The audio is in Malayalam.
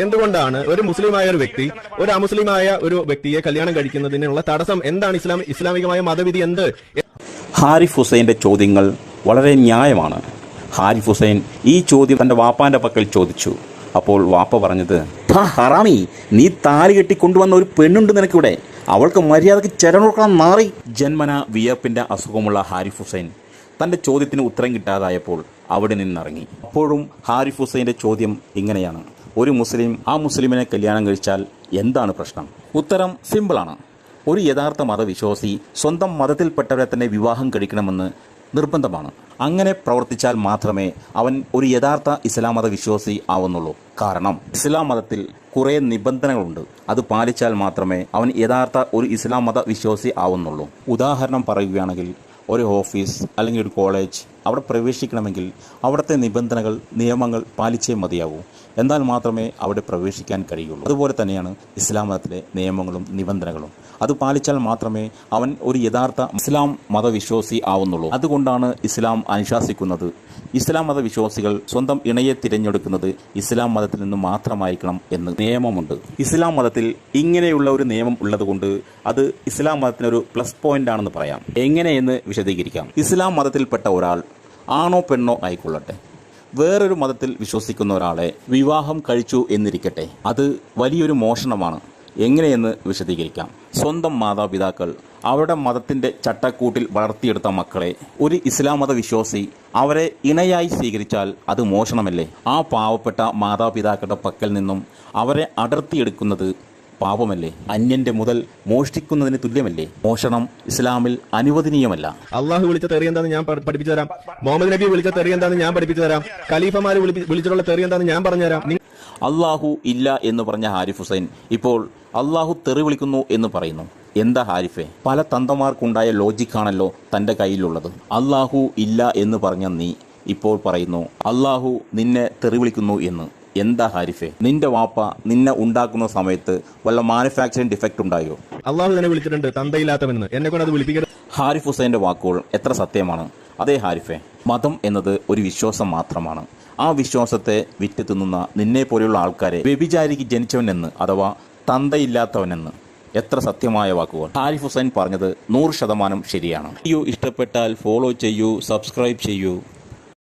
എന്തുകൊണ്ടാണ് ഒരു മുസ്ലിമായ ഒരു വ്യക്തി ഒരു അമുസ്ലിമായ ഒരു വ്യക്തിയെ കല്യാണം കഴിക്കുന്നതിനുള്ള തടസ്സം എന്താണ്? ഇസ്ലാമികമായ മതവിധി എന്ത്? ഹാരിഫ് ഹുസൈൻ്റെ ചോദ്യങ്ങൾ വളരെ ന്യായമാണ്. ഹാരിഫ് ഹുസൈൻ ഈ ചോദ്യം തൻ്റെ വാപ്പാൻ്റെ പക്കൽ ചോദിച്ചു. അപ്പോൾ വാപ്പ പറഞ്ഞത്, ഹറാമി, നീ താലി കെട്ടിക്കൊണ്ടുവന്ന ഒരു പെണ്ണുണ്ട് നിനക്കിവിടെ, അവൾക്ക് മര്യാദയ്ക്ക് ചെരനോക്കാൻ മാറി. ജന്മന വിയർപ്പിൻ്റെ അസുഖമുള്ള ഹാരിഫ് ഹുസൈൻ തൻ്റെ ചോദ്യത്തിന് ഉത്തരം കിട്ടാതായപ്പോൾ അവിടെ നിന്നിറങ്ങി. അപ്പോഴും ഹാരിഫ് ഹുസൈൻ്റെ ചോദ്യം ഇങ്ങനെയാണ്: ഒരു മുസ്ലിം ആ മുസ്ലിമിനെ കല്യാണം കഴിച്ചാൽ എന്താണ് പ്രശ്നം? ഉത്തരം സിമ്പിളാണ്. ഒരു യഥാർത്ഥ മതവിശ്വാസി സ്വന്തം മതത്തിൽപ്പെട്ടവരെ തന്നെ വിവാഹം കഴിക്കണമെന്ന് നിർബന്ധമാണ്. അങ്ങനെ പ്രവർത്തിച്ചാൽ മാത്രമേ അവൻ ഒരു യഥാർത്ഥ ഇസ്ലാം മത വിശ്വാസി ആവുന്നുള്ളൂ. കാരണം ഇസ്ലാം മതത്തിൽ കുറേ നിബന്ധനകളുണ്ട്. അത് പാലിച്ചാൽ മാത്രമേ അവൻ യഥാർത്ഥ ഒരു ഇസ്ലാം മത വിശ്വാസി ആവുന്നുള്ളൂ. ഉദാഹരണം പറയുകയാണെങ്കിൽ, ഒരു ഓഫീസ് അല്ലെങ്കിൽ ഒരു കോളേജ് അവിടെ പ്രവേശിക്കണമെങ്കിൽ അവിടുത്തെ നിബന്ധനകൾ, നിയമങ്ങൾ പാലിച്ചേ മതിയാവൂ. എന്നാൽ മാത്രമേ അവിടെ പ്രവേശിക്കാൻ കഴിയുള്ളൂ. അതുപോലെ തന്നെയാണ് ഇസ്ലാം മതത്തിലെ നിയമങ്ങളും നിബന്ധനകളും. അത് പാലിച്ചാൽ മാത്രമേ അവൻ ഒരു യഥാർത്ഥ ഇസ്ലാം മതവിശ്വാസി ആവുന്നുള്ളൂ. അതുകൊണ്ടാണ് ഇസ്ലാം അനുശാസിക്കുന്നത് ഇസ്ലാം മതവിശ്വാസികൾ സ്വന്തം ഇണയെ തിരഞ്ഞെടുക്കുന്നത് ഇസ്ലാം മതത്തിൽ നിന്ന് മാത്രമായിരിക്കണം എന്ന് നിയമമുണ്ട്. ഇസ്ലാം മതത്തിൽ ഇങ്ങനെയുള്ള ഒരു നിയമം ഉള്ളതുകൊണ്ട് അത് ഇസ്ലാം മതത്തിനൊരു പ്ലസ് പോയിന്റ് ആണെന്ന് പറയാം. എങ്ങനെയെന്ന് വിശദീകരിക്കാം. ഇസ്ലാം മതത്തിൽപ്പെട്ട ഒരാൾ ആണോ പെണ്ണോ ആയിക്കൊള്ളട്ടെ, വേറൊരു മതത്തിൽ വിശ്വസിക്കുന്ന ഒരാളെ വിവാഹം കഴിച്ചു എന്നിരിക്കട്ടെ, അത് വലിയൊരു മോഷണമാണ്. എങ്ങനെയെന്ന് വിശദീകരിക്കാം. സ്വന്തം മാതാപിതാക്കൾ അവരുടെ മതത്തിൻ്റെ ചട്ടക്കൂട്ടിൽ വളർത്തിയെടുത്ത മക്കളെ ഒരു ഇസ്ലാം മത വിശ്വാസി അവരെ ഇണയായി സ്വീകരിച്ചാൽ അത് മോഷണമല്ലേ? ആ പാവപ്പെട്ട മാതാപിതാക്കളുടെ പക്കൽ നിന്നും അവരെ അടർത്തിയെടുക്കുന്നത് പാപമല്ലേ? അന്യന്റെ മുതൽ മോഷ്ടിക്കുന്നതിന് തുല്യമല്ലേ? മോഷണം ഇസ്ലാമിൽ അനുവദനീയമല്ല. അള്ളാഹു വിളിച്ച തെറി എന്താണെന്ന് ഞാൻ പഠിപ്പിച്ചു തരാം. മുഹമ്മദ് നബി വിളിച്ച തെറി എന്താണെന്ന് ഞാൻ പഠിപ്പിച്ചു തരാം. ഖലീഫമാര് വിളിച്ചിട്ടുള്ള തെറി എന്താണെന്ന് ഞാൻ പറഞ്ഞുതരാം. അള്ളാഹു ഇല്ല എന്ന് പറഞ്ഞ ഹാരിഫ് ഹുസൈൻ ഇപ്പോൾ അള്ളാഹു തെറി വിളിക്കുന്നു എന്ന് പറയുന്നു. എന്താ ഹാരിഫെ, പല തന്തമാർക്കുണ്ടായ ലോജിക്കാണല്ലോ തൻ്റെ കയ്യിലുള്ളത്. അള്ളാഹു ഇല്ല എന്ന് പറഞ്ഞ നീ ഇപ്പോൾ പറയുന്നു അള്ളാഹു നിന്നെ തെറി വിളിക്കുന്നു എന്ന്. എന്താ ഹാരിഫെ, നിന്റെ വാപ്പ നിന്നെ ഉണ്ടാക്കുന്ന സമയത്ത് വല്ല മാനുഫാക്ചറിംഗ് ഡിഫക്റ്റ് ഉണ്ടായോ? അള്ളാഹു തന്നെ വിളിച്ചിട്ടുണ്ട് തന്തയില്ലാത്തവനെന്ന്. എന്നെ കൊണ്ട് അത് വിളിപ്പിക്കരുത്. ഹാരിഫ് ഹുസൈൻ്റെ വാക്കുകൾ എത്ര സത്യമാണ്. അതേ ഹാരിഫെ, മതം എന്നത് ഒരു വിശ്വാസം മാത്രമാണ്. ആ വിശ്വാസത്തെ വിറ്റ് തിന്നുന്ന നിന്നെ പോലെയുള്ള ആൾക്കാരെ വ്യഭിചാരിക്ക് ജനിച്ചവനെന്ന് അഥവാ തന്തയില്ലാത്തവനെന്ന്. എത്ര സത്യമായ വാക്കുകൾ. ഹാരിഫ് ഹുസൈൻ പറഞ്ഞത് 100% ശരിയാണ്. വീഡിയോ ഇഷ്ടപ്പെട്ടാൽ ഫോളോ ചെയ്യൂ, സബ്സ്ക്രൈബ് ചെയ്യൂ.